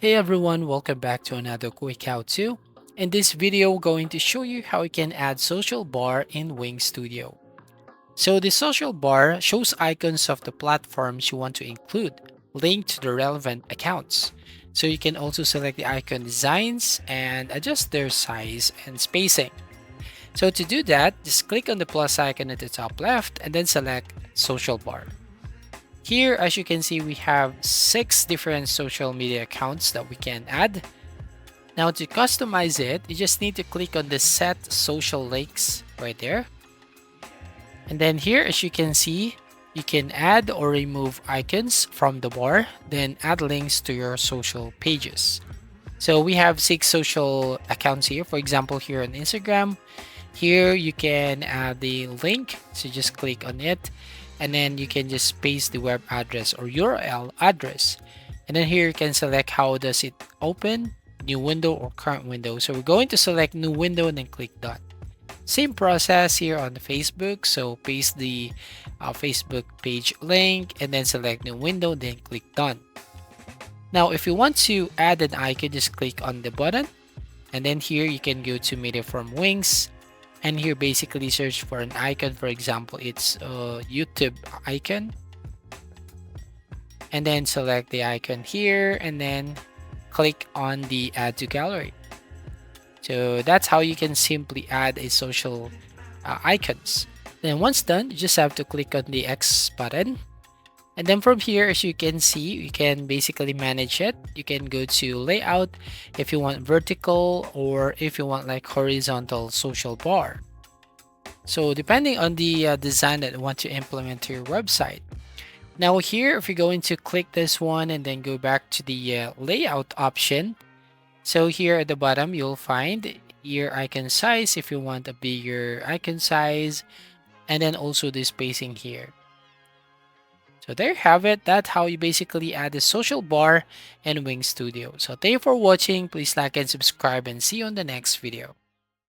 Hey everyone, welcome back to another quick how-to. In this video, we're going to show you how you can add social bar in Wing Studio. So the social bar shows icons of the platforms you want to include, linked to the relevant accounts. So you can also select the icon designs and adjust their size and spacing. So to do that, just click on the plus icon at the top left and then select social bar. Here, as you can see, we have 6 different social media accounts that we can add. Now to customize it, you just need to click on the set social links right there. And then here, as you can see, you can add or remove icons from the bar, then add links to your social pages. So we have 6 social accounts here. For example, here on Instagram, here you can add the link. So just click on it and then you can just paste the web address or URL address. And then here you can select how does it open, new window or current window. So we're going to select new window and then click done. Same process here on the Facebook. So paste the Facebook page link and then select new window, then click done. Now, if you want to add an icon, just click on the button. And then here you can go to media from Wings. And here basically search for an icon. For example, it's a YouTube icon. And then select the icon here and then click on the add to gallery. So that's how you can simply add a social icons. Then once done, you just have to click on the X button. And then from here, as you can see, you can basically manage it. You can go to layout if you want vertical or if you want like horizontal social bar. So depending on the design that you want to implement to your website. Now here, if you're going to click this one and then go back to the layout option. So here at the bottom, you'll find your icon size if you want a bigger icon size, and then also the spacing here. So there you have it. That's how you basically add a social bar in Wing Studio. So thank you for watching. Please like and subscribe and see you on the next video.